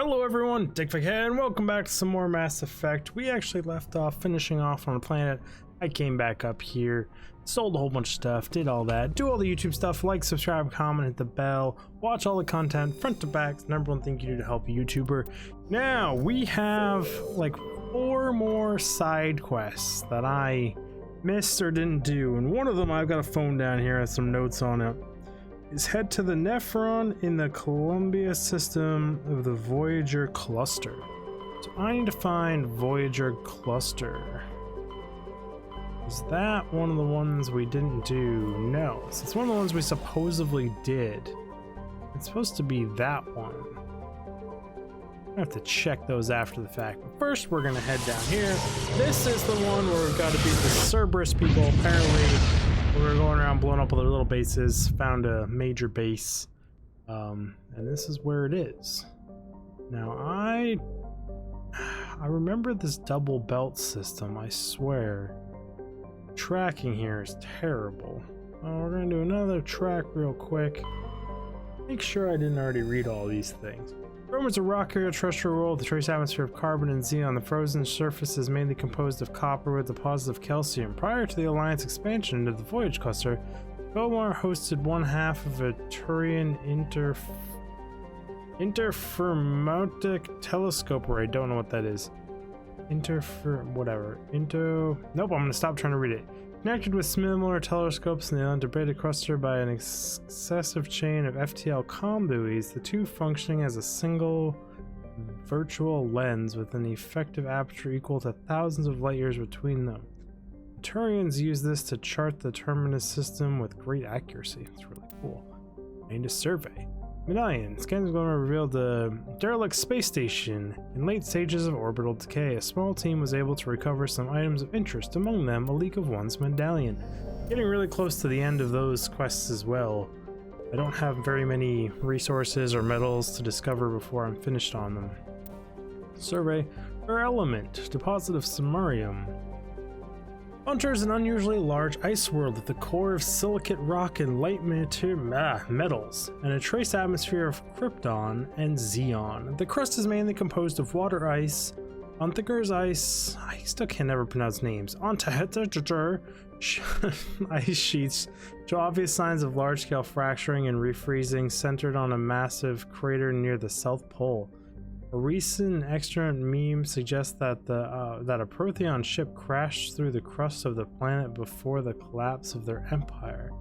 Hello everyone, Dickvic here, and welcome back to some more Mass Effect. We actually left off finishing off on a planet. I came back up here, sold a whole bunch of stuff, did all that, do all the YouTube stuff, like, subscribe, comment, hit the bell, watch all the content, front to back. It's the number one thing you do to help a YouTuber. Now, we have like 4 more side quests that I missed or didn't do, and one of them I've got a phone down here with some notes on it. Is head to the Nephron in the Columbia system of the Voyager cluster. So I need to find Voyager cluster. Is that one of the ones we didn't do? No. So it's one of the ones we supposedly did. It's supposed to be that one. I have to check those after the fact. But first we're gonna head down here. This is the one where we've got to beat the Cerberus people. Apparently we were going around blowing up all their little bases, found a major base, and this is where it is. Now I remember this double belt system, I swear. Tracking here is terrible. We're gonna do another track real quick. Make sure I didn't already read all these things. Rome is a rocky terrestrial world with a trace atmosphere of carbon and xenon. The frozen surface is mainly composed of copper with deposits of calcium. Prior to the Alliance expansion into the Voyage cluster, Belmar hosted one half of a Turian interferometric telescope, or I don't know what that is. Nope, I'm gonna stop trying to read it. Connected with similar telescopes in the integrated cluster by an excessive chain of FTL comm buoys, the two functioning as a single virtual lens with an effective aperture equal to thousands of light years between them. The Turians use this to chart the terminus system with great accuracy. It's really cool. Made a survey. Medallion. Scans going to reveal the derelict space station. In late stages of orbital decay, a small team was able to recover some items of interest, among them a League of One's medallion. Getting really close to the end of those quests as well. I don't have very many resources or medals to discover before I'm finished on them. Survey. Rare element. Deposit of samarium. Hunter is an unusually large ice world at the core of silicate rock and light metals, and a trace atmosphere of krypton and xeon. The crust is mainly composed of water ice, Onthager's ice, I still can never pronounce names, Onthager ice sheets show obvious signs of large-scale fracturing and refreezing centered on a massive crater near the South Pole. A recent extra meme suggests that that a Protheon ship crashed through the crust of the planet before the collapse of their empire.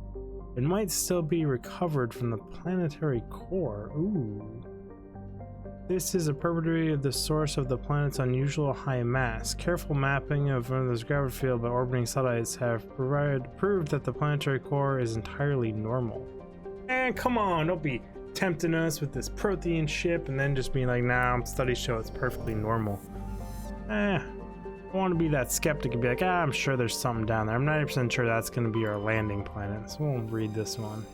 It might still be recovered from the planetary core. Ooh. This is a perpetuity of the source of the planet's unusual high mass. Careful mapping of Earth's gravity field by orbiting satellites have proved that the planetary core is entirely normal. And come on, don't be tempting us with this Prothean ship and then just being like, nah, studies show it's perfectly normal. I want to be that skeptic and be like, I'm sure there's something down there. I'm 90% sure that's going to be our landing planet, so we'll read this one.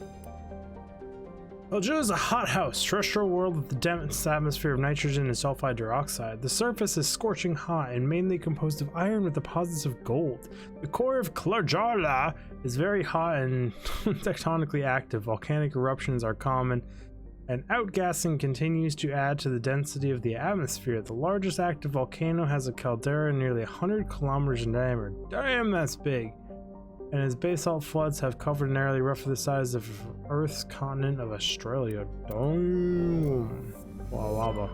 Algea is a hothouse, terrestrial world with the dense atmosphere of nitrogen and sulfide dioxide. The surface is scorching hot and mainly composed of iron with deposits of gold. The core of Klarjala is very hot and tectonically active. Volcanic eruptions are common, and outgassing continues to add to the density of the atmosphere. The largest active volcano has a caldera nearly 100 kilometers in diameter. Damn, that's big. And its basalt floods have covered an area roughly the size of Earth's continent of Australia. Damn. Wow, lava.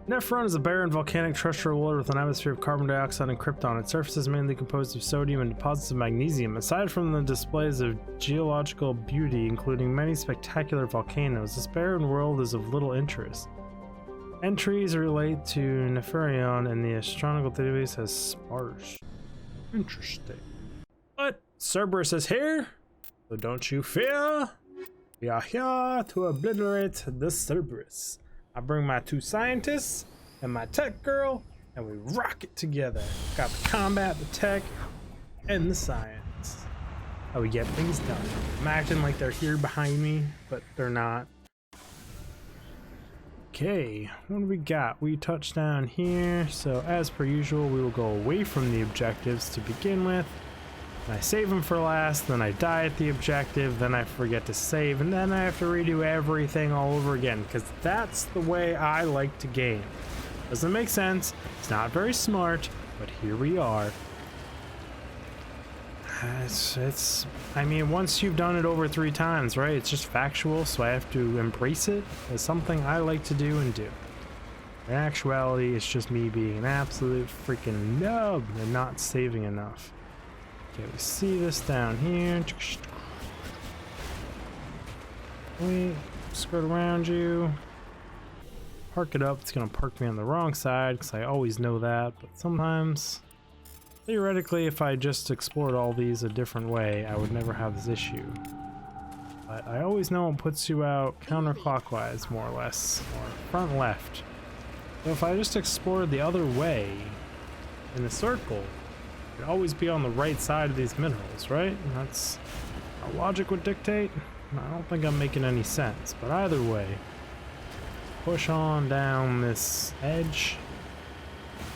Nephron is a barren volcanic terrestrial world with an atmosphere of carbon dioxide and krypton. Its surface is mainly composed of sodium and deposits of magnesium. Aside from the displays of geological beauty, including many spectacular volcanoes, this barren world is of little interest. Entries relate to Nephron and the astronomical database as sparse. Interesting. But Cerberus is here, so don't you fear. We are here to obliterate the Cerberus. I bring my 2 scientists and my tech girl, and we rock it together. Got the combat, the tech, and the science. How we get things done. I'm acting like they're here behind me, but they're not. Okay, what do we got? We touched down here, so as per usual, we will go away from the objectives to begin with. I save them for last, then I die at the objective, then I forget to save, and then I have to redo everything all over again, because that's the way I like to game. Doesn't make sense, it's not very smart, but here we are. I mean, once you've done it over 3 times, right, it's just factual, so I have to embrace it as something I like to do and do. In actuality, it's just me being an absolute freaking nub and not saving enough. Okay, we see this down here. Wait, skirt around you. Park it up. It's gonna park me on the wrong side because I always know that, but sometimes, theoretically, if I just explored all these a different way, I would never have this issue. But I always know it puts you out counterclockwise, more or less, or front left. So if I just explored the other way in the circle, it'd always be on the right side of these minerals, right? And that's how logic would dictate. I don't think I'm making any sense, but either way, push on down this edge.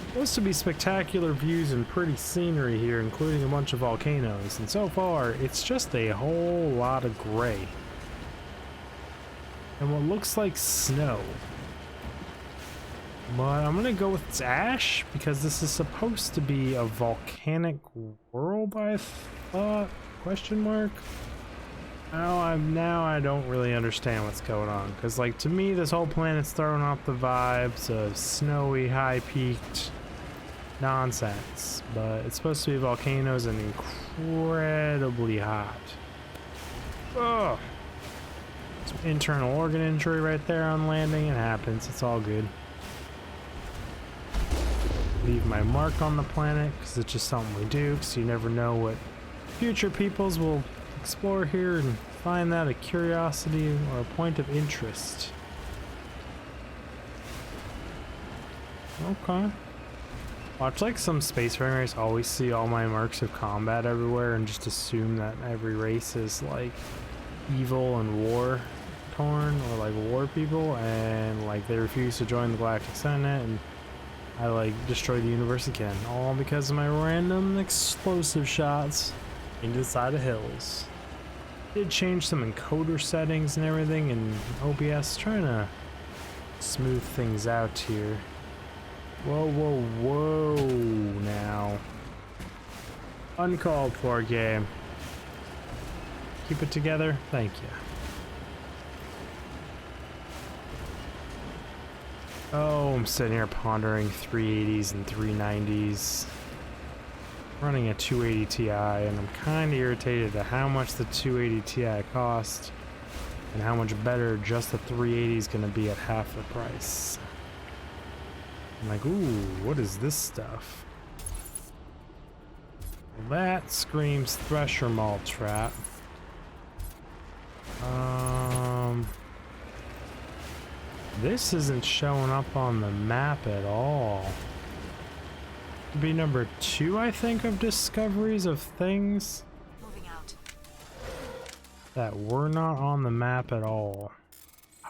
Supposed to be spectacular views and pretty scenery here, including a bunch of volcanoes, and so far it's just a whole lot of gray and what looks like snow. But I'm gonna go with ash because this is supposed to be a volcanic world, I thought? Question mark? Now I don't really understand what's going on, because like to me this whole planet's throwing off the vibes of snowy, high-peaked nonsense, but it's supposed to be volcanoes and incredibly hot. Ugh. Some internal organ injury right there on landing. It happens, it's all good. Leave my mark on the planet because it's just something we do, because you never know what future peoples will explore here and find that a curiosity or a point of interest. Okay. Watch, like some spacefaring race always see all my marks of combat everywhere and just assume that every race is like evil and war torn or like war people, and like they refuse to join the Galactic Senate, and I like destroy the universe again, all because of my random explosive shots into the side of hills. Did change some encoder settings and everything in OBS, trying to smooth things out here. Whoa, whoa, whoa now. Uncalled for, game. Keep it together, thank you. Oh, I'm sitting here pondering 380s and 390s. Running a 280 Ti, and I'm kind of irritated at how much the 280 Ti cost and how much better just the 380 is going to be at half the price. I'm like, ooh, what is this stuff? Well, that screams thresher mall trap. This isn't showing up on the map at all. It'd be number 2, I think, of discoveries of things moving out that were not on the map at all.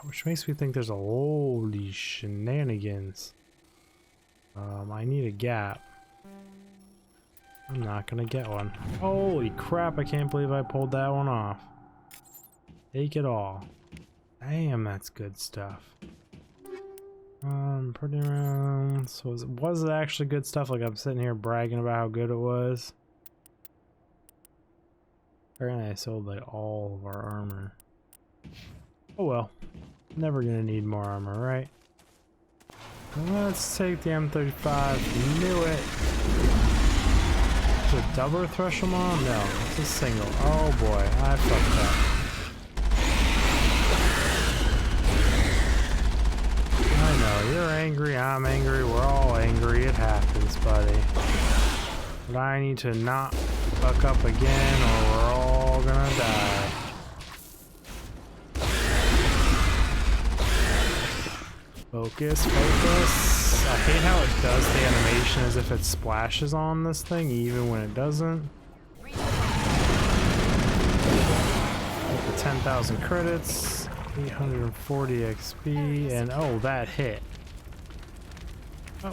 Which makes me think there's a holy shenanigans. I need a gap. I'm not gonna get one. Holy crap, I can't believe I pulled that one off. Take it all. Damn, that's good stuff. Pretty around. So was it actually good stuff? Like I'm sitting here bragging about how good it was. Apparently I sold like all of our armor. Oh well. Never gonna need more armor, right? Let's take the M35. Knew it. Is it a double threshold on? No, it's a single. Oh boy, I fucked up. I know, you're angry, I'm angry, we're all angry, it happens, buddy. But I need to not fuck up again or we're all gonna die. Focus, focus. I hate how it does the animation as if it splashes on this thing even when it doesn't. With the 10,000 credits. 840 XP, and oh, that hit.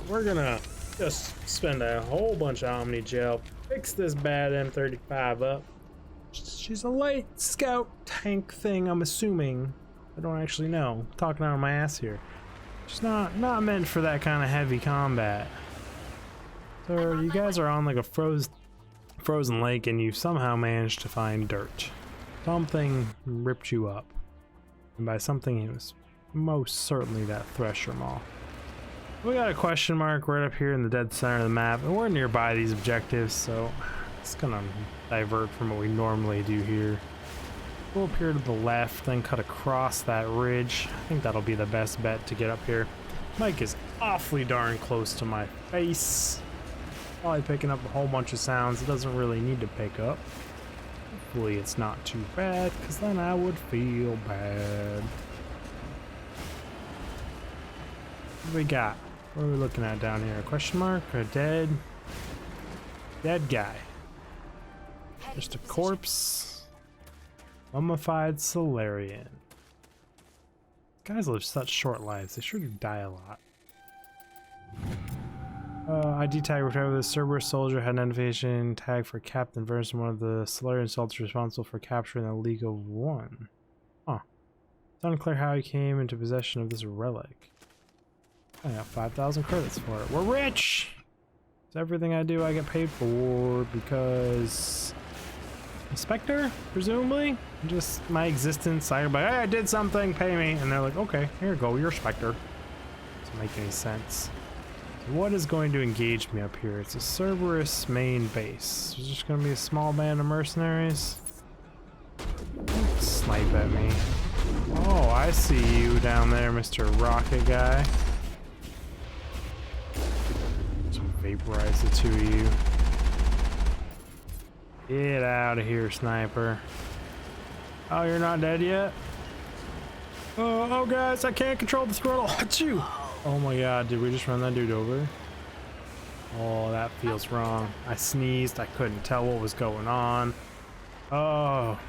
We're gonna just spend a whole bunch of Omni Gel fix this bad M35 up. She's a light scout tank thing, I'm assuming. I don't actually know. I'm talking out of my ass here. She's not meant for that kind of heavy combat. So you guys are on like a frozen lake and you somehow managed to find dirt. Something ripped you up. And by something, it was most certainly that Thresher Maw. We got a question mark right up here in the dead center of the map, and we're nearby these objectives, so it's gonna divert from what we normally do here. Go up here to the left, then cut across that ridge. I think that'll be the best bet to get up here. Mic is awfully darn close to my face. Probably picking up a whole bunch of sounds it doesn't really need to pick up. Hopefully it's not too bad, because then I would feel bad. What do we got? What are we looking at down here? A question mark? A dead guy. Just a corpse. Mummified Solarian. Guys live such short lives. They sure do die a lot. ID tag returned with a Cerberus soldier had an identification tag for Captain Vernon, one of the Solarian soldiers responsible for capturing the League of One. Huh. It's unclear how he came into possession of this relic. I got 5,000 credits for it. We're rich! It's everything I do I get paid for because... Inspector, presumably? Just my existence. I go, hey, I did something, pay me. And they're like, okay, here you go, you're Spectre. Doesn't make any sense. So what is going to engage me up here? It's a Cerberus main base. There's just gonna be a small band of mercenaries. Don't snipe at me. Oh, I see you down there, Mr. Rocket Guy. Vaporize the two of you. Get out of here, sniper. Oh, you're not dead yet? Oh, guys, I can't control the throttle. Achoo! Oh my god, did we just run that dude over? Oh, that feels wrong. I sneezed. I couldn't tell what was going on. Oh,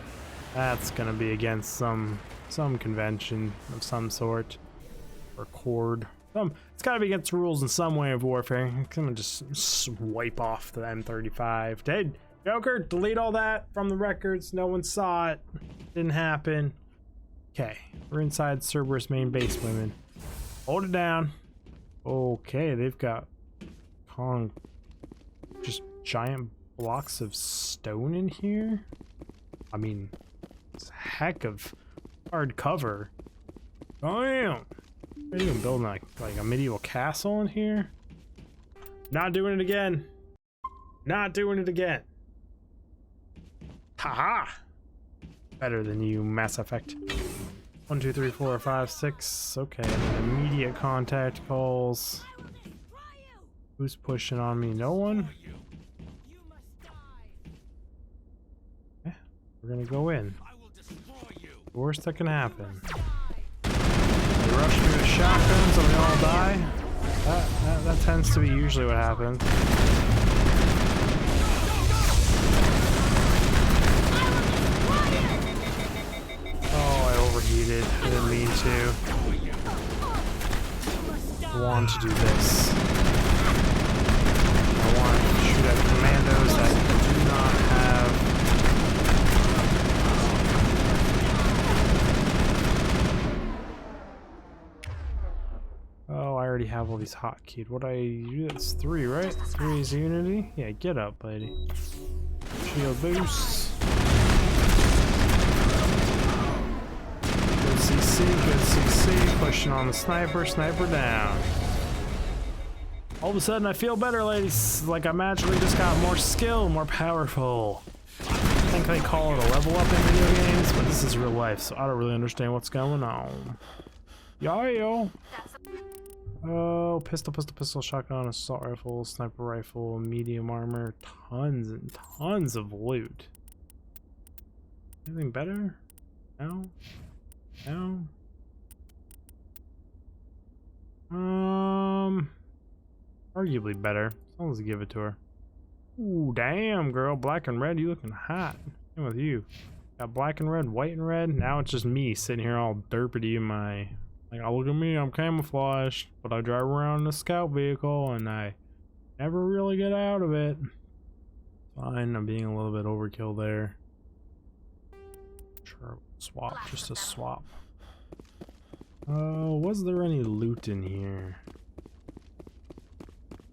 that's gonna be against some convention of some sort. Or cord. It's gotta be against the rules in some way of warfare. I'm gonna just wipe off the M35. Dead. Joker, delete all that from the records. No one saw it. Didn't happen. Okay, we're inside Cerberus main base, women. Hold it down. Okay, they've got just giant blocks of stone in here. I mean, it's a heck of hard cover. Damn. Are you even building like a medieval castle in here? Not doing it again. Not doing it again. Haha. Better than you, Mass Effect. 1, 2, 3, 4, 5, 6. Okay, immediate contact calls. Who's pushing on me? No one? Okay, we're gonna go in. The worst that can happen. They rush me with shotguns and we all die. That tends to be usually what happens. Oh, I overheated. I didn't mean to. I want to do this. I want to shoot at commandos that do not have... Oh, I already have all these hotkeys. What that's 3, right? 3 is unity? Yeah, get up, lady. Shield boost. Good CC, good CC. Pushing on the sniper, sniper down. All of a sudden I feel better, ladies. Like I magically just got more skill, more powerful. I think they call it a level up in video games, but this is real life, so I don't really understand what's going on. Yo. Oh, pistol, shotgun, assault rifle, sniper rifle, medium armor, tons and tons of loot. Anything better? No? No? Arguably better. Someone's give it to her. Ooh, damn, girl. Black and red, you looking hot. Same with you. Got black and red, white and red. Now it's just me sitting here all derpity in my... Like, oh, look at me, I'm camouflaged, but I drive around in a scout vehicle and I never really get out of it. Fine, I'm being a little bit overkill there. Sure, swap, just a swap. Oh, was there any loot in here?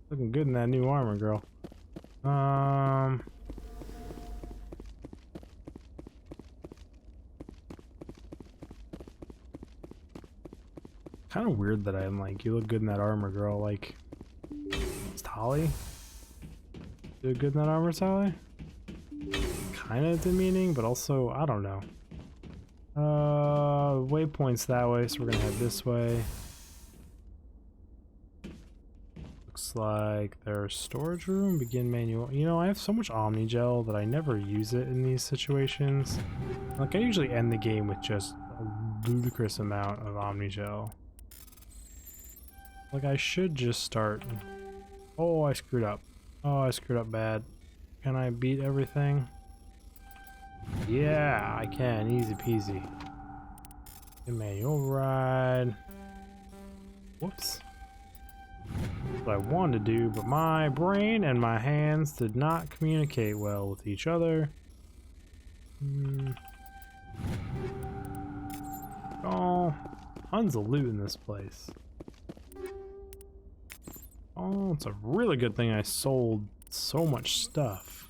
Looking good in that new armor, girl. Kind of weird that I'm like, you look good in that armor, girl. Like, it's Tali. You look good in that armor, Tali? Kind of demeaning, but also, I don't know. Waypoint's that way, so we're gonna head this way. Looks like there's storage room, begin manual. You know, I have so much Omni Gel that I never use it in these situations. Like, I usually end the game with just a ludicrous amount of Omni Gel. Like, I should just start. Oh, I screwed up. Oh, I screwed up bad. Can I beat everything? Yeah, I can. Easy peasy. Manual ride. Whoops. That's what I wanted to do, but my brain and my hands did not communicate well with each other. Oh, tons of loot in this place. Oh, it's a really good thing I sold so much stuff.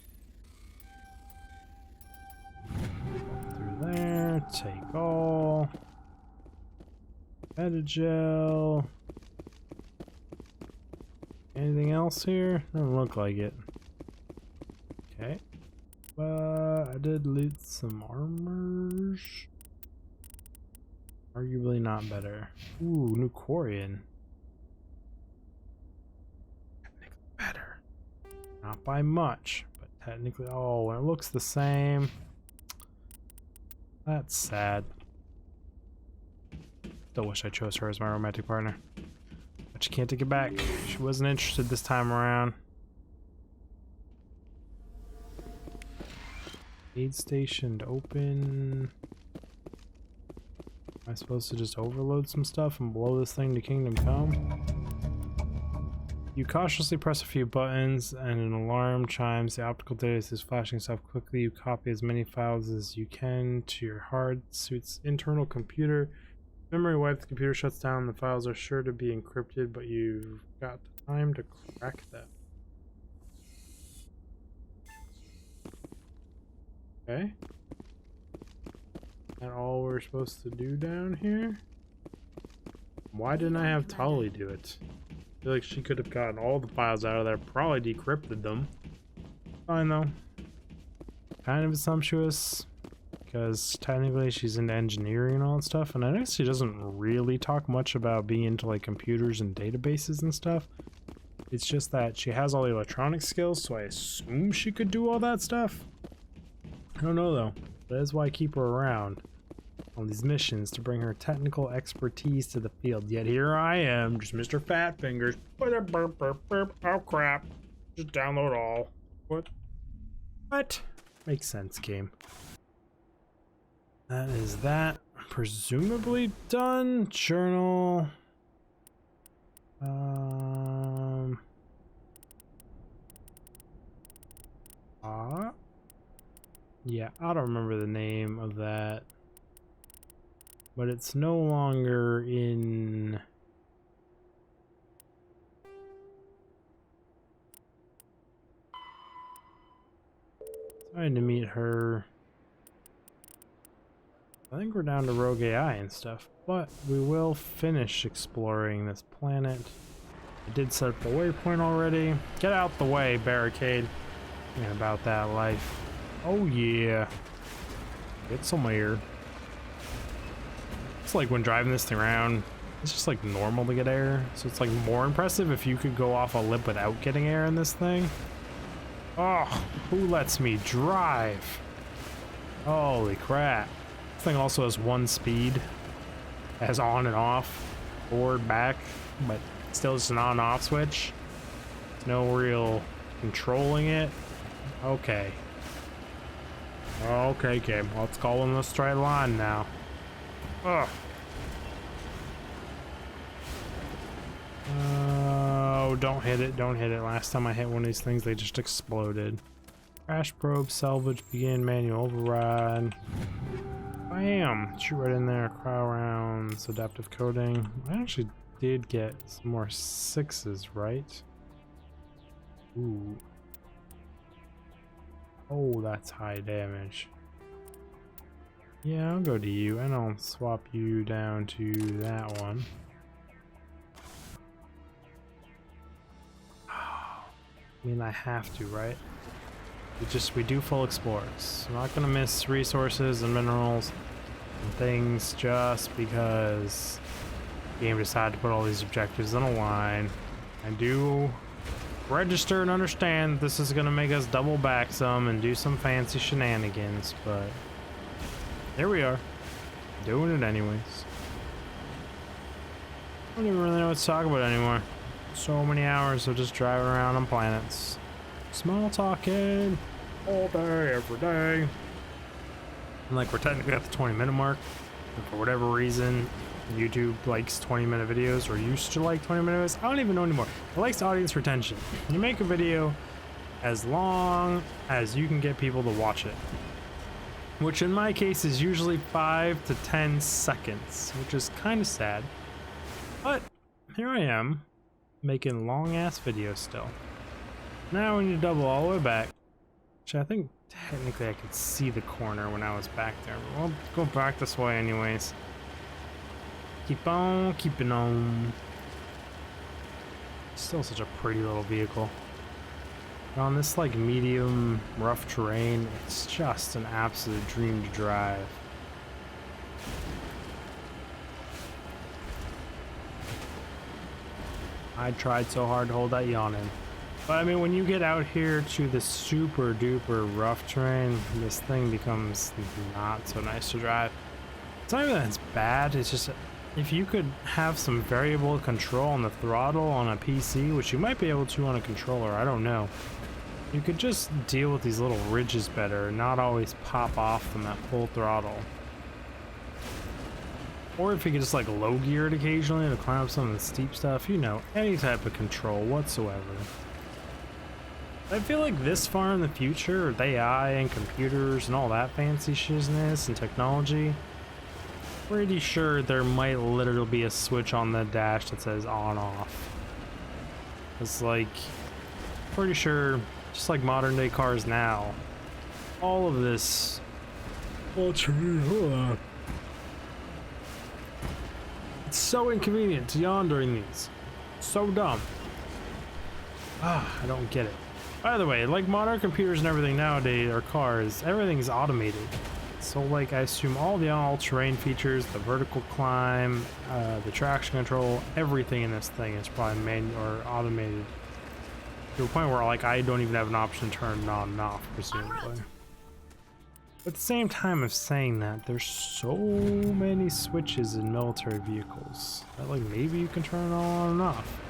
Through there, take all. Metagel. Anything else here? Doesn't look like it. Okay. I did loot some armors. Arguably not better. Ooh, new Quarian. Better. Not by much, but technically. Oh, it looks the same. That's sad. Still wish I chose her as my romantic partner. But you can't take it back. She wasn't interested this time around. Aid station to open. Am I supposed to just overload some stuff and blow this thing to Kingdom Come? You cautiously press a few buttons and an alarm chimes. The optical data is flashing stuff quickly. You copy as many files as you can to your hard suit's internal computer. Memory wipe, the computer shuts down. The files are sure to be encrypted, but you've got time to crack them. Okay. That all we're supposed to do down here? Why didn't I have Tali do it? I feel like she could have gotten all the files out of there, probably decrypted them. Fine though. Kind of sumptuous, because technically she's into engineering and all that stuff, and I guess she doesn't really talk much about being into like computers and databases and stuff. It's just that she has all the electronic skills, so I assume she could do all that stuff. I don't know though. That is why I keep her around on these missions, to bring her technical expertise to the field. Yet here I am, just Mr. Fat Fingers. Oh crap. Just download all. What? Makes sense, game. That is that. Presumably done. Journal. Yeah, I don't remember the name of that. But it's no longer in... Trying to meet her. I think we're down to rogue AI and stuff, but we will finish exploring this planet. I did set up a waypoint already. Get out the way, barricade. Ain't about that life. Oh yeah. Get some air. It's like when driving this thing around, it's just like normal to get air. So it's like more impressive if you could go off a lip without getting air in this thing. Oh, who lets me drive? Holy crap. This thing also has one speed. It has on and off, forward, back, but still just an on and off switch. There's no real controlling it. Okay. Okay, game. Let's call in the straight line now. Ugh. Oh, don't hit it, don't hit it. Last time I hit one of these things, they just exploded. Crash probe, salvage, begin, manual override. Bam! Shoot right in there. Cryo rounds, adaptive coding. I actually did get some more 6s, right? Ooh. Oh, that's high damage. Yeah, I'll go to you, and I'll swap you down to that one. I mean, I have to, right? We do full explorers. I'm not gonna miss resources and minerals and things just because the game decided to put all these objectives in a line. I do register and understand this is gonna make us double back some and do some fancy shenanigans, but here we are, doing it anyways. I don't even really know what to talk about anymore. So many hours of just driving around on planets. Small talking all day, every day. And like, we're technically at the 20-minute mark. And for whatever reason, YouTube likes 20-minute videos, or used to like 20-minute videos. I don't even know anymore. It likes audience retention. You make a video as long as you can get people to watch it. Which in my case is usually 5 to 10 seconds, which is kind of sad. But here I am, making long-ass videos still. Now we need to double all the way back. Which I think technically I could see the corner when I was back there. But we'll go back this way anyways. Keep on keeping on. Still such a pretty little vehicle. On this like medium rough terrain, it's just an absolute dream to drive. I tried so hard to hold that yawn in. But I mean, when you get out here to the super duper rough terrain, this thing becomes not so nice to drive. It's not even that it's bad, it's just if you could have some variable control on the throttle on a PC, which you might be able to on a controller, I don't know. You could just deal with these little ridges better and not always pop off from that full throttle. Or if you could just like low gear it occasionally to climb up some of the steep stuff, you know, any type of control whatsoever. I feel like this far in the future, with AI and computers and all that fancy shizness and technology, pretty sure there might literally be a switch on the dash that says on off. It's like, pretty sure, just like modern day cars now, all of this it's so inconvenient to yawn during these. So dumb. I don't get it. By the way, like modern computers and everything nowadays, or cars, everything's automated. So like, I assume all the all-terrain features, the vertical climb, the traction control, everything in this thing is probably manual or automated. To a point where like I don't even have an option to turn it on and off, presumably. At the same time of saying that, there's so many switches in military vehicles that like maybe you can turn it on and off.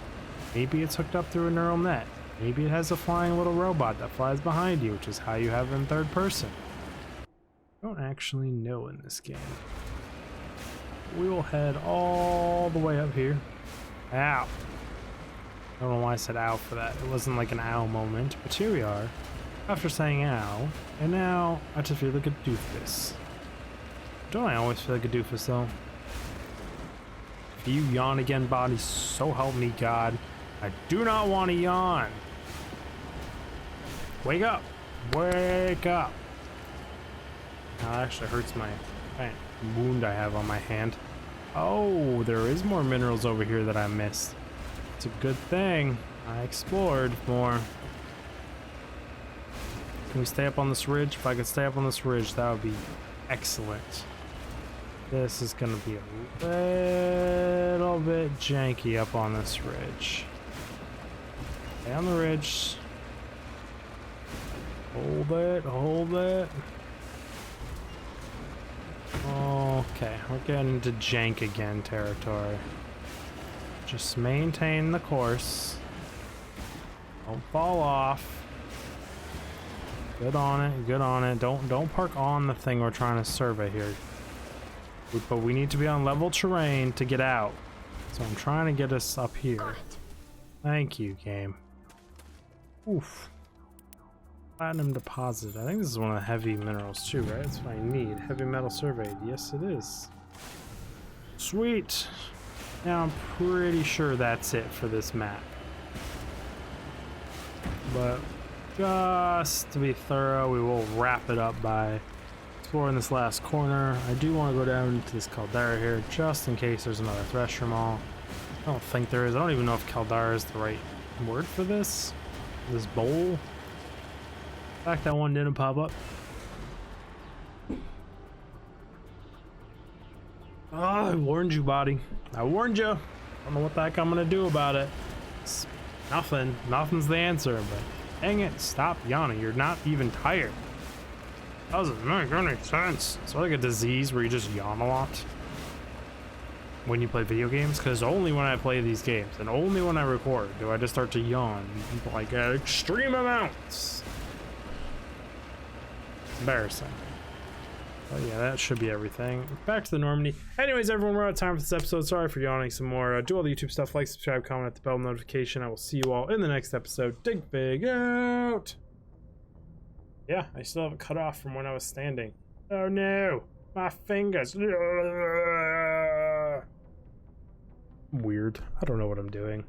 Maybe it's hooked up through a neural net. Maybe it has a flying little robot that flies behind you, which is how you have it in third person. I don't actually know in this game. We will head all the way up here. Ow. I don't know why I said ow for that. It wasn't like an ow moment, but here we are. After saying ow, and now I just feel like a doofus. Don't I always feel like a doofus though? If you yawn again, body, so help me God. I do not want to yawn. Wake up. Wake up. Now that actually hurts my wound I have on my hand. Oh, there is more minerals over here that I missed. It's a good thing I explored more. Can we stay up on this ridge? If I could stay up on this ridge, that would be excellent. This is gonna be a little bit janky up on this ridge. Stay on the ridge. Hold it, hold it. Okay, we're getting into jank again territory. Just maintain the course. Don't fall off. Good on it, good on it. Don't park on the thing we're trying to survey here. But we need to be on level terrain to get out. So I'm trying to get us up here. Thank you, game. Oof. Platinum deposit. I think this is one of the heavy minerals too, right? That's what I need. Heavy metal surveyed. Yes, it is. Sweet. Now I'm pretty sure that's it for this map. But just to be thorough, we will wrap it up by exploring this last corner. I do want to go down into this caldera here just in case there's another thresher maw. I don't think there is. I don't even know if caldera is the right word for this. This bowl. In fact, that one didn't pop up. Oh, I warned you, body. I warned you. I don't know what the heck I'm gonna do about it. It's nothing. Nothing's the answer, but dang it, stop yawning. You're not even tired. Doesn't make any sense. It's like a disease where you just yawn a lot when you play video games, because only when I play these games and only when I record do I just start to yawn like at extreme amounts. It's embarrassing. But yeah, that should be everything. Back to the Normandy. Anyways, everyone, we're out of time for this episode. Sorry for yawning some more. Do all the YouTube stuff, like, subscribe, comment, hit the bell notification. I will see you all in the next episode. Dig big out. Yeah, I still have it cut off from when I was standing. Oh no, my fingers. Weird. I don't know what I'm doing.